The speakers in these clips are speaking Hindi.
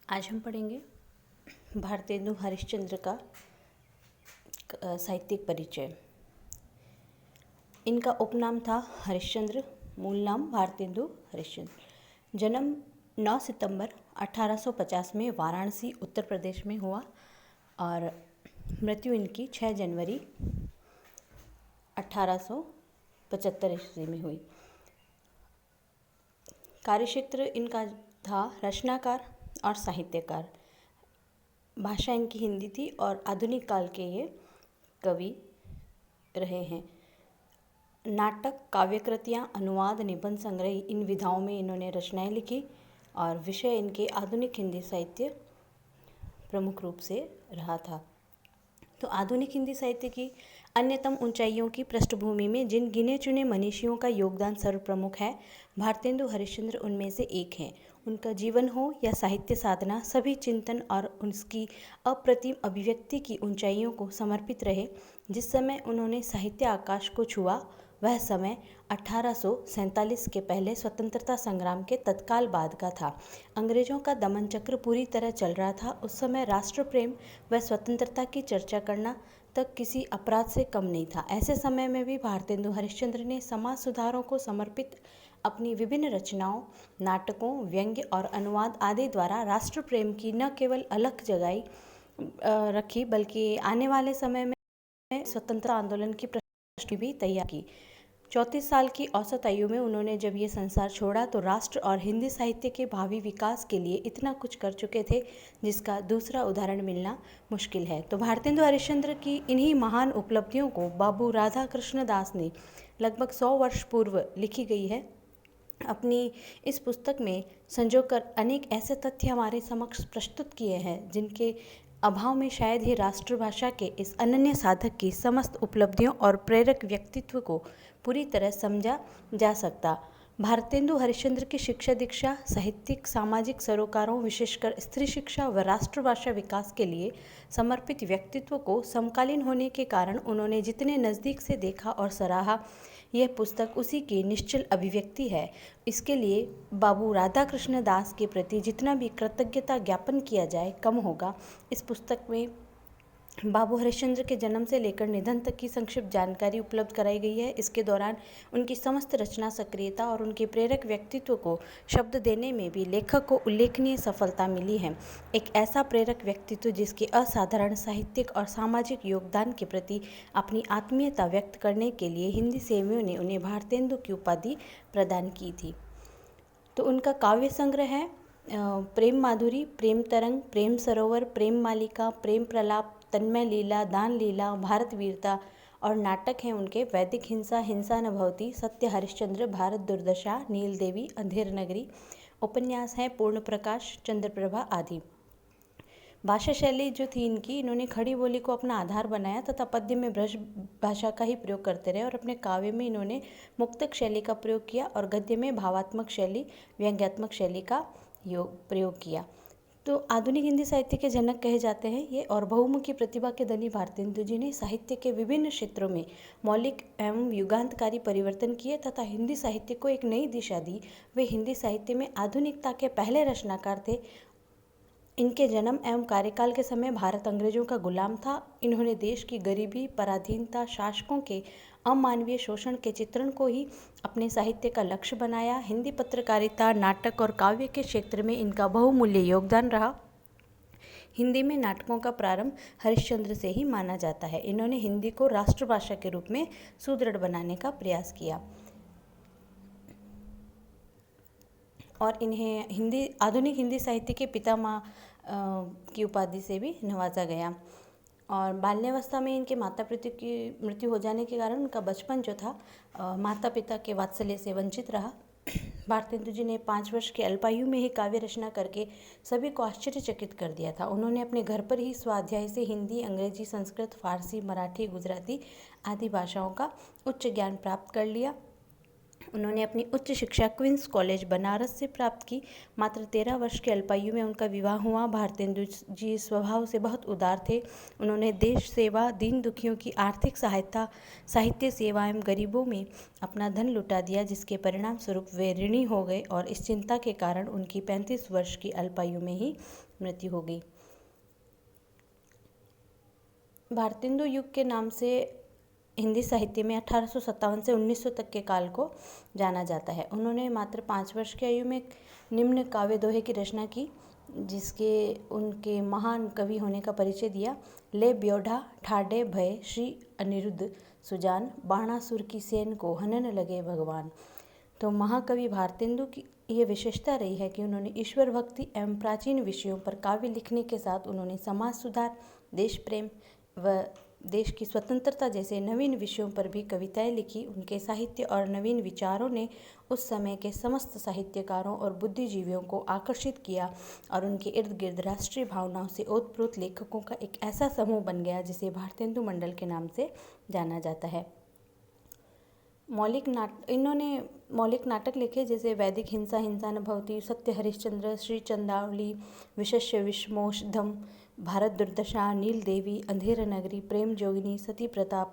आज हम पढ़ेंगे भारतेंदु हरिश्चंद्र का साहित्यिक परिचय। इनका उपनाम था हरिश्चंद्र, मूल नाम भारतेंदु हरिश्चंद्र। जन्म 9 सितंबर 1850 में वाराणसी उत्तर प्रदेश में हुआ और मृत्यु इनकी 6 जनवरी 1875 ईस्वी में हुई। कार्यक्षेत्र इनका था रचनाकार और साहित्यकार। भाषा इनकी हिंदी थी और आधुनिक काल के ये कवि रहे हैं। नाटक, काव्यकृतियाँ, अनुवाद, निबंध संग्रह, इन विधाओं में इन्होंने रचनाएं लिखी और विषय इनके आधुनिक हिंदी साहित्य प्रमुख रूप से रहा था। तो आधुनिक हिंदी साहित्य की अन्यतम ऊंचाइयों की पृष्ठभूमि में जिन गिने चुने मनीषियों का योगदान सर्वप्रमुख है, भारतेंदु हरिश्चंद्र उनमें से एक हैं। उनका जीवन हो या साहित्य साधना, सभी चिंतन और उसकी अप्रतिम अभिव्यक्ति की ऊंचाइयों को समर्पित रहे। जिस समय उन्होंने साहित्य आकाश को छुआ, वह समय 1847 के पहले स्वतंत्रता संग्राम के तत्काल बाद का था। अंग्रेजों का दमन चक्र पूरी तरह चल रहा था। उस समय राष्ट्र प्रेम व स्वतंत्रता की चर्चा करना तक किसी अपराध से कम नहीं था। ऐसे समय में भी भारतेंदु हरिश्चंद्र ने समाज सुधारों को समर्पित अपनी विभिन्न रचनाओं, नाटकों, व्यंग्य और अनुवाद आदि द्वारा राष्ट्र प्रेम की न केवल अलख जगाई रखी, बल्कि आने वाले समय में स्वतंत्रता आंदोलन की प्रश्न भी तैयार की। 34 साल की औसत आयु में उन्होंने जब ये संसार छोड़ा तो राष्ट्र और हिंदी साहित्य के भावी विकास के लिए इतना कुछ कर चुके थे जिसका दूसरा उदाहरण मिलना मुश्किल है। तो भारतेंदु हरिश्चंद्र की इन्हीं महान उपलब्धियों को बाबू राधा कृष्ण दास ने लगभग 100 वर्ष पूर्व लिखी गई है अपनी इस पुस्तक में संजोकर अनेक ऐसे तथ्य हमारे समक्ष प्रस्तुत किए हैं जिनके अभाव में शायद ही राष्ट्रभाषा के इस अनन्य साधक की समस्त उपलब्धियों और प्रेरक व्यक्तित्व को पूरी तरह समझा जा सकता। भारतेंदु हरिश्चंद्र की शिक्षा दीक्षा साहित्यिक सामाजिक सरोकारों, विशेषकर स्त्री शिक्षा व राष्ट्रभाषा विकास के लिए समर्पित व्यक्तित्व को समकालीन होने के कारण उन्होंने जितने नज़दीक से देखा और सराहा, यह पुस्तक उसी की निश्चल अभिव्यक्ति है। इसके लिए बाबू राधा कृष्ण दास के प्रति जितना भी कृतज्ञता ज्ञापन किया जाए कम होगा। इस पुस्तक में बाबू हरिश्चंद्र के जन्म से लेकर निधन तक की संक्षिप्त जानकारी उपलब्ध कराई गई है। इसके दौरान उनकी समस्त रचना सक्रियता और उनके प्रेरक व्यक्तित्व को शब्द देने में भी लेखक को उल्लेखनीय सफलता मिली है। एक ऐसा प्रेरक व्यक्तित्व जिसके असाधारण साहित्यिक और सामाजिक योगदान के प्रति अपनी आत्मीयता व्यक्त करने के लिए हिंदी सेवियों ने उन्हें भारतेंदु की उपाधि प्रदान की थी। तो उनका काव्य संग्रह है प्रेम माधुरी, प्रेम तरंग, प्रेम सरोवर, प्रेम मालिका, प्रेम प्रलाप, तन्मय लीला, दान लीला, भारत वीरता, और नाटक हैं उनके वैदिक हिंसा, हिंसा न भवती, सत्य हरिश्चंद्र, भारत दुर्दशा, नील देवी, अंधेर नगरी। उपन्यास हैं पूर्ण प्रकाश, चंद्रप्रभा आदि। भाषा शैली जो थी इनकी, इन्होंने खड़ी बोली को अपना आधार बनाया तथा पद्य में ब्रज भाषा का ही प्रयोग करते रहे और अपने काव्य में इन्होंने मुक्तक शैली का प्रयोग किया और गद्य में भावात्मक शैली, व्यंग्यात्मक शैली का प्रयोग किया। तो आधुनिक हिंदी साहित्य के जनक कहे जाते हैं ये, और बहुमुखी प्रतिभा के धनी भारतेंदु जी ने साहित्य के विभिन्न क्षेत्रों में मौलिक एवं युगांतकारी परिवर्तन किए तथा हिंदी साहित्य को एक नई दिशा दी। वे हिंदी साहित्य में आधुनिकता के पहले रचनाकार थे। इनके जन्म एवं कार्यकाल के समय भारत अंग्रेजों का गुलाम था। इन्होंने देश की गरीबी, पराधीनता, शासकों के अमानवीय शोषण के चित्रण को ही अपने साहित्य का लक्ष्य बनाया। हिंदी पत्रकारिता, नाटक और काव्य के क्षेत्र में इनका बहुमूल्य योगदान रहा। हिंदी में नाटकों का प्रारंभ हरिश्चंद्र से ही माना जाता है। इन्होंने हिंदी को राष्ट्रभाषा के रूप में सुदृढ़ बनाने का प्रयास किया और इन्हें आधुनिक हिंदी साहित्य के पितामह की उपाधि से भी नवाजा गया। और बाल्यावस्था में इनके माता पिता की मृत्यु हो जाने के कारण उनका बचपन जो था माता पिता के वात्सल्य से वंचित रहा। भारतेंदु जी ने 5 वर्ष की अल्पायु में ही काव्य रचना करके सभी को आश्चर्यचकित कर दिया था। उन्होंने अपने घर पर ही स्वाध्याय से हिंदी, अंग्रेजी, संस्कृत, फारसी, मराठी, गुजराती आदि भाषाओं का उच्च ज्ञान प्राप्त कर लिया। उन्होंने अपनी उच्च शिक्षा क्वींस कॉलेज बनारस से प्राप्त की। मात्र 13 वर्ष की अल्पायु में उनका विवाह हुआ। भारतेंदु जी स्वभाव से बहुत उदार थे। उन्होंने देश सेवा, दीन दुखियों की आर्थिक सहायता, साहित्य सेवा एवं गरीबों में अपना धन लुटा दिया, जिसके परिणाम स्वरूप वे ऋणी हो गए और इस चिंता के कारण उनकी 35 वर्ष की अल्पायु में ही मृत्यु हो गई। भारतेंदु युग के नाम से हिंदी साहित्य में 1857 से 1900 तक के काल को जाना जाता है। उन्होंने मात्र 5 वर्ष की आयु में निम्न काव्य दोहे की रचना की, जिसके उनके महान कवि होने का परिचय दिया। ले ब्योढ़ा ठाडे भय श्री अनिरुद्ध सुजान, बाणासुर की सेन को हनन लगे भगवान। तो महाकवि भारतेंदु की ये विशेषता रही है कि उन्होंने ईश्वर भक्ति एवं प्राचीन विषयों पर काव्य लिखने के साथ उन्होंने समाज सुधार, देश प्रेम व देश की स्वतंत्रता जैसे नवीन विषयों पर भी कविताएं लिखी। उनके साहित्य और नवीन विचारों ने उस समय के समस्त साहित्यकारों और बुद्धिजीवियों को आकर्षित किया और उनके इर्द गिर्द राष्ट्रीय भावनाओं से ओतप्रोत लेखकों का एक ऐसा समूह बन गया जिसे भारतेंदु मंडल के नाम से जाना जाता है। इन्होंने मौलिक नाटक लिखे, जैसे वैदिक हिंसा, हिंसा न भवति, सत्य हरिश्चंद्र, श्री चंद्रावली, विशस्य विषमोषधम, भारत दुर्दशा, नील देवी, अंधेर नगरी, प्रेम जोगिनी, सती प्रताप।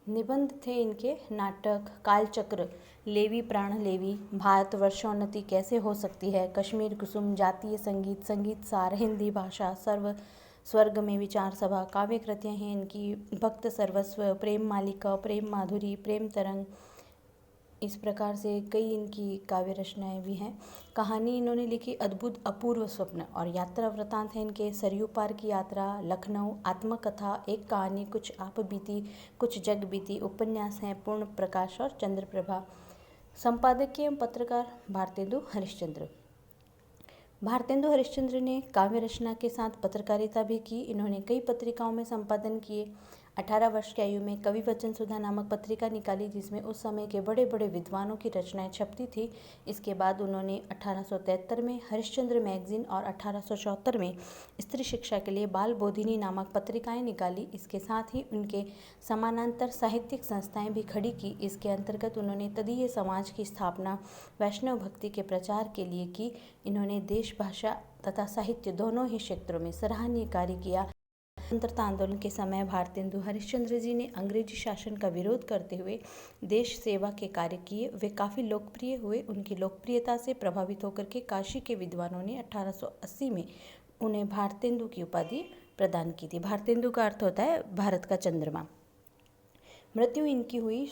निबंध थे इनके नाटक कालचक्र, लेवी प्राण लेवी, भारत वर्षोन्नति कैसे हो सकती है, कश्मीर कुसुम, जातीय संगीत, संगीत सार, हिंदी भाषा, सर्व स्वर्ग में विचार सभा। काव्य कृतियाँ हैं इनकी भक्त सर्वस्व, प्रेम मालिका, प्रेम माधुरी, प्रेम तरंग। इस प्रकार से कई इनकी काव्य रचनाएँ भी हैं। कहानी इन्होंने लिखी अद्भुत अपूर्व स्वप्न, और यात्रा वृतांत है इनके सरयू पार की यात्रा, लखनऊ, आत्मकथा, एक कहानी, कुछ आप बीती, कुछ जग बीती। उपन्यास हैं पूर्ण प्रकाश और चंद्रप्रभा। संपादकीय एवं पत्रकार भारतेंदु हरिश्चंद्र। भारतेंदु हरिश्चंद्र ने काव्य रचना के साथ पत्रकारिता भी की। इन्होंने कई पत्रिकाओं में संपादन किए। 18 वर्ष की आयु में कवि वचन सुधा नामक पत्रिका निकाली, जिसमें उस समय के बड़े बड़े विद्वानों की रचनाएं छपती थी। इसके बाद उन्होंने 1873 में हरिश्चंद्र मैगजीन और 1874 में स्त्री शिक्षा के लिए बाल बोधिनी नामक पत्रिकाएं निकाली। इसके साथ ही उनके समानांतर साहित्यिक संस्थाएं भी खड़ी की। इसके अंतर्गत उन्होंने तदीय समाज की स्थापना वैष्णव भक्ति के प्रचार के लिए की। इन्होंने देश, भाषा तथा साहित्य दोनों ही क्षेत्रों में सराहनीय कार्य किया। स्वतंत्रता आंदोलन के समय भारतेंदु हरिश्चंद्र जी ने अंग्रेजी शासन का विरोध करते हुए देश सेवा के कार्य किए। वे काफ़ी लोकप्रिय हुए। उनकी लोकप्रियता से प्रभावित होकर के काशी के विद्वानों ने 1880 में उन्हें भारतेंदु की उपाधि प्रदान की थी। भारतेंदु का अर्थ होता है भारत का चंद्रमा। मृत्यु इनकी हुई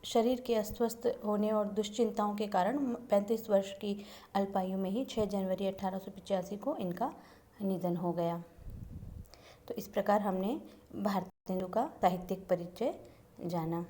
शरीर के अस्वस्थ होने और दुश्चिंताओं के कारण 35 वर्ष की अल्पायु में ही 6 जनवरी 1885 को इनका निधन हो गया। तो इस प्रकार हमने भारतेंदु का साहित्यिक परिचय जाना।